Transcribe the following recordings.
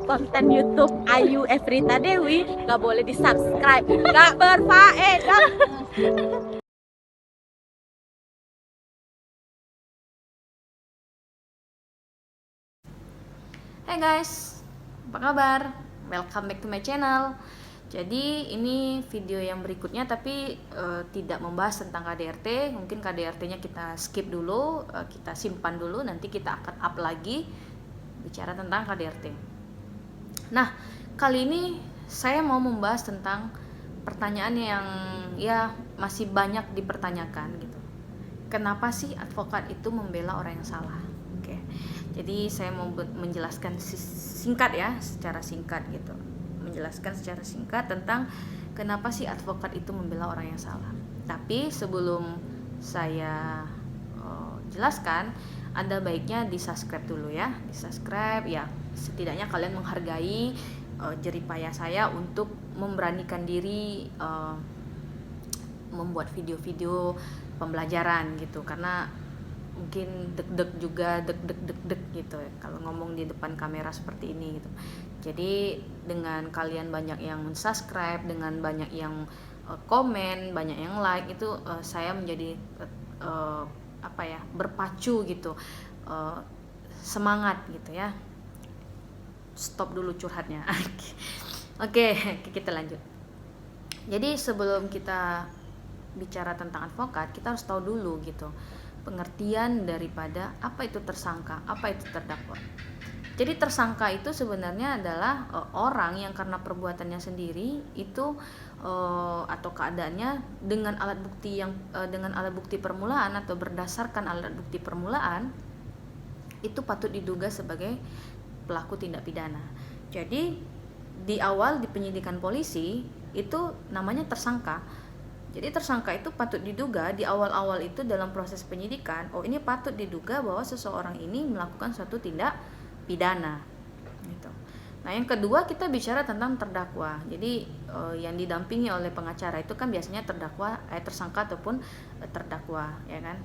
Konten YouTube Ayu Efrita Dewi nggak boleh di subscribe, nggak berfaedah. Hey guys, apa kabar? Welcome back to my channel. Jadi ini video yang berikutnya tapi tidak membahas tentang KDRT. Mungkin KDRT-nya kita skip dulu, kita simpan dulu, nanti kita akan up lagi bicara tentang KDRT. Nah, kali ini saya mau membahas tentang pertanyaan yang ya masih banyak dipertanyakan gitu. Kenapa sih advokat itu membela orang yang salah? Oke. Jadi saya mau menjelaskan singkat ya, secara singkat gitu. Menjelaskan secara singkat tentang kenapa sih advokat itu membela orang yang salah. Tapi sebelum saya jelaskan, Anda baiknya di-subscribe dulu ya. Di-subscribe ya, setidaknya kalian menghargai jeripaya saya untuk memberanikan diri membuat video-video pembelajaran gitu, karena mungkin deg-deg juga, deg-deg gitu ya kalau ngomong di depan kamera seperti ini gitu. Jadi dengan kalian banyak yang subscribe, dengan banyak yang komen, banyak yang like, itu saya menjadi berpacu gitu, semangat gitu ya. Stop dulu curhatnya. Oke, kita lanjut. Jadi sebelum kita bicara tentang advokat, kita harus tahu dulu gitu pengertian daripada apa itu tersangka, apa itu terdakwa. Jadi tersangka itu sebenarnya adalah orang yang karena perbuatannya sendiri itu atau keadaannya dengan alat bukti permulaan atau berdasarkan alat bukti permulaan itu patut diduga sebagai pelaku tindak pidana. Jadi di awal di penyidikan polisi itu namanya tersangka. Jadi tersangka itu patut diduga di awal-awal itu dalam proses penyidikan, oh ini patut diduga bahwa seseorang ini melakukan suatu tindak pidana gitu. Nah, yang kedua kita bicara tentang terdakwa. Jadi yang didampingi oleh pengacara itu kan biasanya tersangka ataupun terdakwa, ya kan?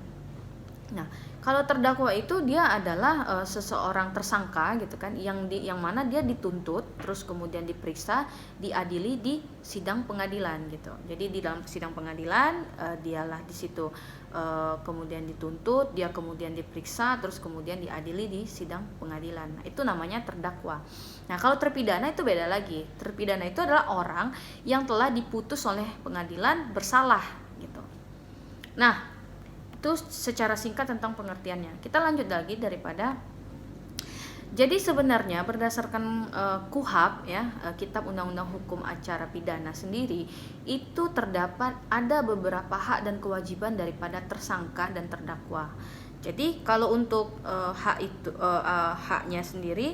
Nah, kalau terdakwa itu dia adalah seseorang tersangka gitu kan, yang mana dia dituntut, terus kemudian diperiksa, diadili di sidang pengadilan gitu. Jadi di dalam sidang pengadilan dialah di situ kemudian dituntut, dia kemudian diperiksa, terus kemudian diadili di sidang pengadilan. Nah, itu namanya terdakwa. Nah, kalau terpidana itu beda lagi. Terpidana itu adalah orang yang telah diputus oleh pengadilan bersalah gitu. Nah, itu secara singkat tentang pengertiannya. Kita lanjut lagi daripada. Jadi sebenarnya berdasarkan KUHP ya, Kitab Undang-Undang Hukum Acara Pidana sendiri, itu terdapat ada beberapa hak dan kewajiban daripada tersangka dan terdakwa. Jadi kalau untuk haknya sendiri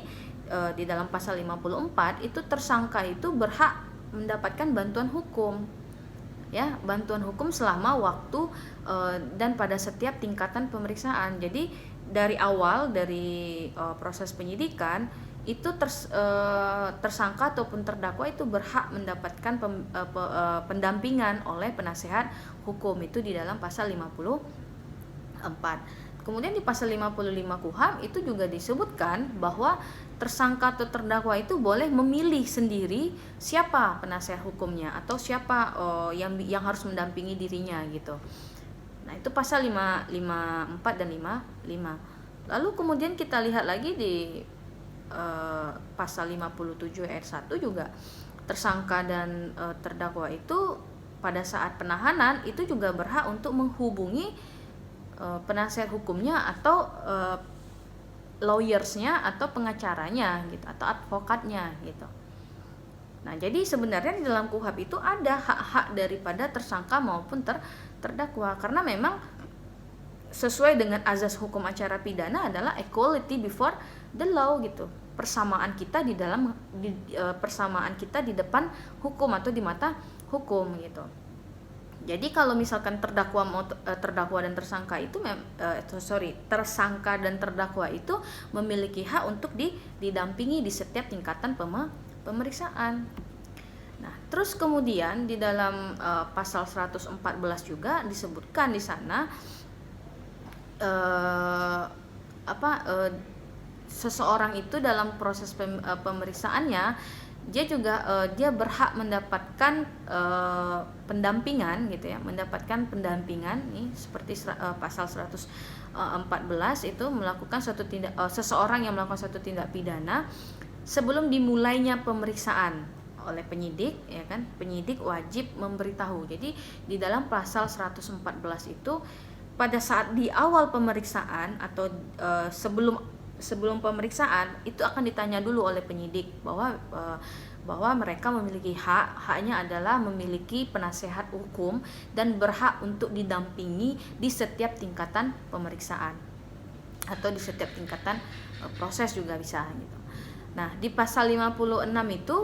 di dalam pasal 54 itu tersangka itu berhak mendapatkan bantuan hukum. Ya, bantuan hukum selama waktu dan pada setiap tingkatan pemeriksaan. Jadi dari awal dari proses penyidikan itu tersangka ataupun terdakwa itu berhak mendapatkan pendampingan oleh penasehat hukum itu di dalam pasal 54. Kemudian di pasal 55 KUHP itu juga disebutkan bahwa tersangka atau terdakwa itu boleh memilih sendiri siapa penasehat hukumnya atau siapa yang harus mendampingi dirinya gitu. Nah, itu pasal 54 dan 55. Lalu kemudian kita lihat lagi di pasal 57 ayat 1 juga tersangka dan terdakwa itu pada saat penahanan itu juga berhak untuk menghubungi penasehat hukumnya atau lawyersnya atau pengacaranya gitu atau advokatnya gitu. Nah, jadi sebenarnya di dalam KUHP itu ada hak-hak daripada tersangka maupun terdakwa, karena memang sesuai dengan azas hukum acara pidana adalah equality before the law gitu. Persamaan kita di dalam persamaan kita di depan hukum atau di mata hukum gitu. Jadi kalau misalkan terdakwa dan tersangka itu tersangka dan terdakwa itu memiliki hak untuk didampingi di setiap tingkatan pemeriksaan. Nah, terus kemudian di dalam pasal 114 juga disebutkan di sana seseorang itu dalam proses pemeriksaannya dia juga dia berhak mendapatkan pendampingan gitu ya, mendapatkan pendampingan nih seperti pasal 114 itu melakukan suatu tindak seseorang yang melakukan suatu tindak pidana sebelum dimulainya pemeriksaan oleh penyidik, ya kan, penyidik wajib memberitahu. Jadi di dalam pasal 114 itu pada saat di awal pemeriksaan atau sebelum pemeriksaan itu akan ditanya dulu oleh penyidik bahwa mereka memiliki haknya adalah memiliki penasehat hukum dan berhak untuk didampingi di setiap tingkatan pemeriksaan atau di setiap tingkatan proses juga bisa gitu. Nah, di pasal 56 itu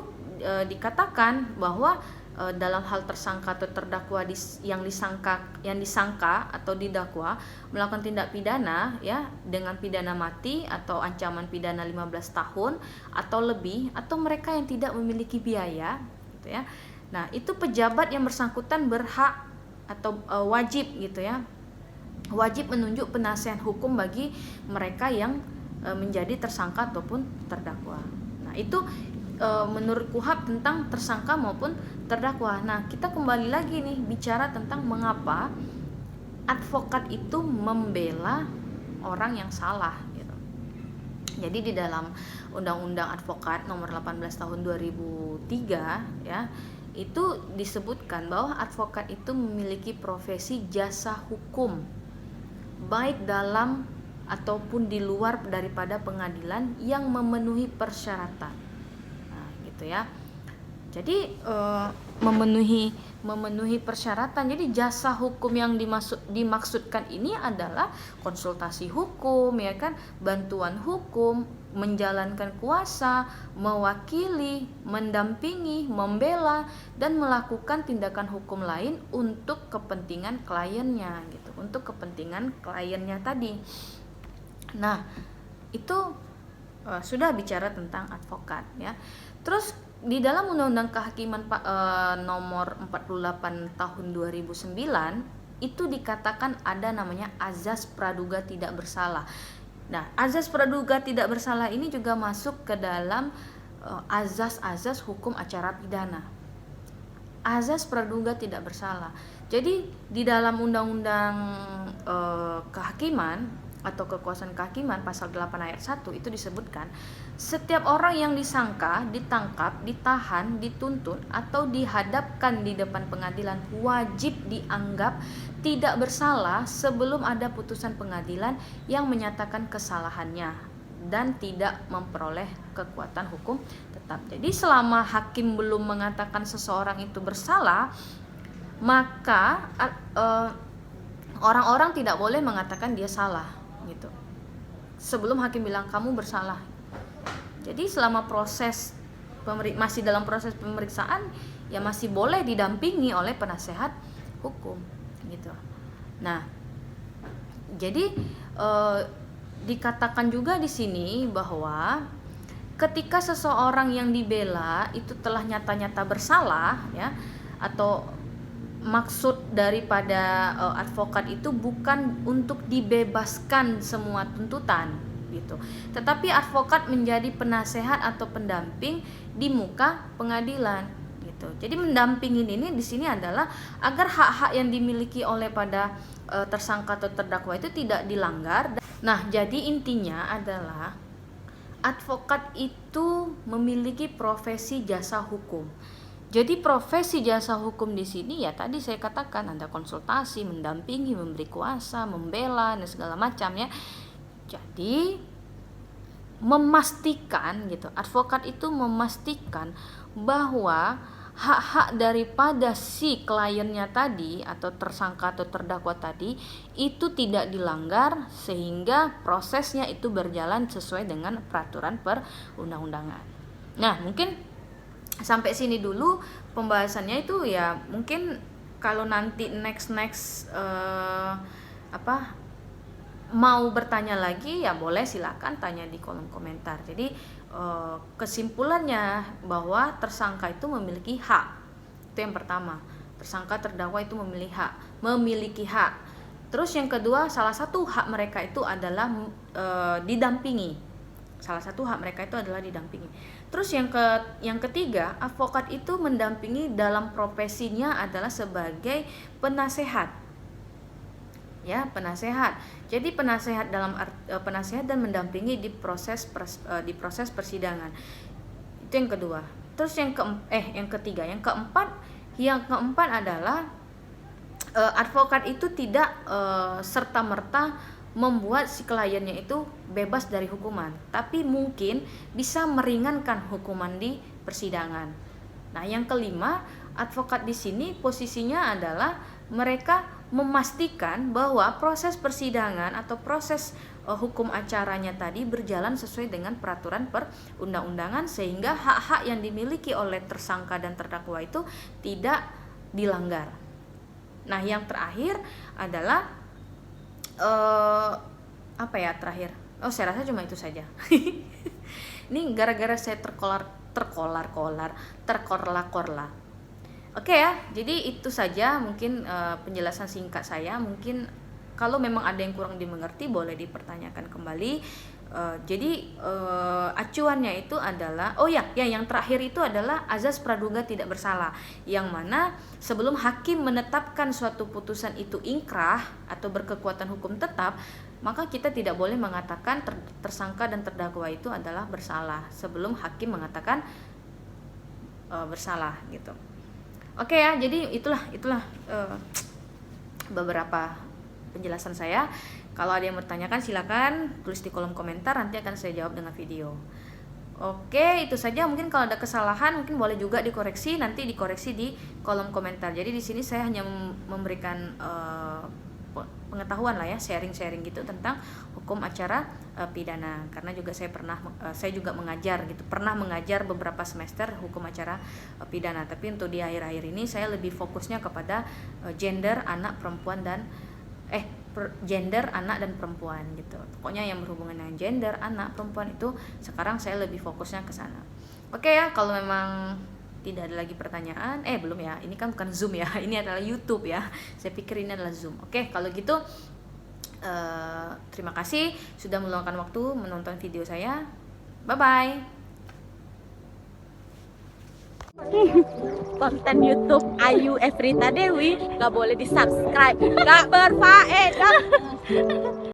dikatakan bahwa dalam hal tersangka atau terdakwa yang disangka atau didakwa melakukan tindak pidana ya dengan pidana mati atau ancaman pidana 15 tahun atau lebih, atau mereka yang tidak memiliki biaya gitu ya. Nah, itu pejabat yang bersangkutan berhak atau wajib gitu ya, wajib menunjuk penasehat hukum bagi mereka yang menjadi tersangka ataupun terdakwa. Nah, itu menurut KUHP tentang tersangka maupun terdakwa. Nah, kita kembali lagi nih bicara tentang mengapa advokat itu membela orang yang salah gitu. Jadi di dalam Undang-Undang Advokat nomor 18 tahun 2003 ya, itu disebutkan bahwa advokat itu memiliki profesi jasa hukum baik dalam ataupun di luar daripada pengadilan yang memenuhi persyaratan. Gitu ya. Jadi memenuhi persyaratan. Jadi jasa hukum yang dimaksudkan ini adalah konsultasi hukum ya kan, bantuan hukum, menjalankan kuasa, mewakili, mendampingi, membela dan melakukan tindakan hukum lain untuk kepentingan kliennya gitu, untuk kepentingan kliennya tadi. Nah, itu sudah bicara tentang advokat ya. Terus di dalam Undang-Undang Kehakiman nomor 48 tahun 2009 itu dikatakan ada namanya azas praduga tidak bersalah. Nah, azas praduga tidak bersalah ini juga masuk ke dalam azas-azas hukum acara pidana. Azas praduga tidak bersalah. Jadi di dalam Undang-Undang Kehakiman atau kekuasaan kehakiman pasal 8 ayat 1 itu disebutkan setiap orang yang disangka, ditangkap, ditahan, dituntut atau dihadapkan di depan pengadilan wajib dianggap tidak bersalah sebelum ada putusan pengadilan yang menyatakan kesalahannya dan tidak memperoleh kekuatan hukum tetap. Jadi selama hakim belum mengatakan seseorang itu bersalah, maka orang-orang tidak boleh mengatakan dia salah gitu sebelum hakim bilang kamu bersalah. Jadi selama proses masih dalam proses pemeriksaan ya masih boleh didampingi oleh penasehat hukum gitu. Nah, jadi dikatakan juga di sini bahwa ketika seseorang yang dibela itu telah nyata-nyata bersalah ya, atau maksud daripada advokat itu bukan untuk dibebaskan semua tuntutan gitu, tetapi advokat menjadi penasehat atau pendamping di muka pengadilan gitu. Jadi mendampingin ini di sini adalah agar hak-hak yang dimiliki oleh pada tersangka atau terdakwa itu tidak dilanggar. Nah, jadi intinya adalah advokat itu memiliki profesi jasa hukum. Jadi profesi jasa hukum di sini ya tadi saya katakan ada konsultasi, mendampingi, memberi kuasa, membela dan segala macam ya. Jadi memastikan gitu, advokat itu memastikan bahwa hak-hak daripada si kliennya tadi atau tersangka atau terdakwa tadi itu tidak dilanggar sehingga prosesnya itu berjalan sesuai dengan peraturan perundang-undangan. Nah, mungkin sampai sini dulu pembahasannya itu ya. Mungkin kalau nanti next mau bertanya lagi ya boleh, silakan tanya di kolom komentar. Jadi kesimpulannya bahwa tersangka itu memiliki hak. Itu yang pertama. Tersangka terdakwa itu memiliki hak. Terus yang kedua, salah satu hak mereka itu adalah didampingi. salah satu hak mereka itu adalah didampingi. Terus yang ketiga, advokat itu mendampingi dalam profesinya adalah sebagai penasehat. Ya, penasehat. Jadi penasehat penasehat dan mendampingi di proses persidangan. Itu yang kedua. Terus yang ketiga, yang keempat adalah advokat itu tidak serta-merta membuat si kliennya itu bebas dari hukuman, tapi mungkin bisa meringankan hukuman di persidangan. Nah, yang kelima, advokat di sini posisinya adalah mereka memastikan bahwa proses persidangan atau proses hukum acaranya tadi berjalan sesuai dengan peraturan perundang-undangan, sehingga hak-hak yang dimiliki oleh tersangka dan terdakwa itu tidak dilanggar. Nah, yang terakhir adalah saya rasa cuma itu saja. Ini gara-gara saya terkorla-korla. Oke ya, jadi itu saja mungkin penjelasan singkat saya. Mungkin kalau memang ada yang kurang dimengerti boleh dipertanyakan kembali. Jadi acuannya itu adalah yang terakhir itu adalah azas praduga tidak bersalah, yang mana sebelum hakim menetapkan suatu putusan itu ingkrah atau berkekuatan hukum tetap, maka kita tidak boleh mengatakan tersangka dan terdakwa itu adalah bersalah sebelum hakim mengatakan bersalah gitu. Oke ya, jadi itulah beberapa penjelasan saya. Kalau ada yang bertanyakan silakan tulis di kolom komentar, nanti akan saya jawab dengan video. Oke, itu saja. Mungkin kalau ada kesalahan mungkin boleh juga dikoreksi, nanti dikoreksi di kolom komentar. Jadi di sini saya hanya memberikan pengetahuan lah ya, sharing gitu tentang hukum acara pidana. Karena juga saya juga mengajar gitu, pernah mengajar beberapa semester hukum acara pidana. Tapi untuk di akhir-akhir ini saya lebih fokusnya kepada gender anak dan perempuan gitu. Pokoknya yang berhubungan dengan gender, anak, perempuan itu sekarang saya lebih fokusnya ke sana. Oke ya, kalau memang tidak ada lagi pertanyaan, belum ya, ini kan bukan Zoom ya, ini adalah YouTube ya. Saya pikir ini adalah Zoom. Oke, kalau gitu terima kasih sudah meluangkan waktu menonton video saya. Bye-bye. Konten YouTube Ayu Efrita Dewi nggak boleh di subscribe, nggak berfaedah.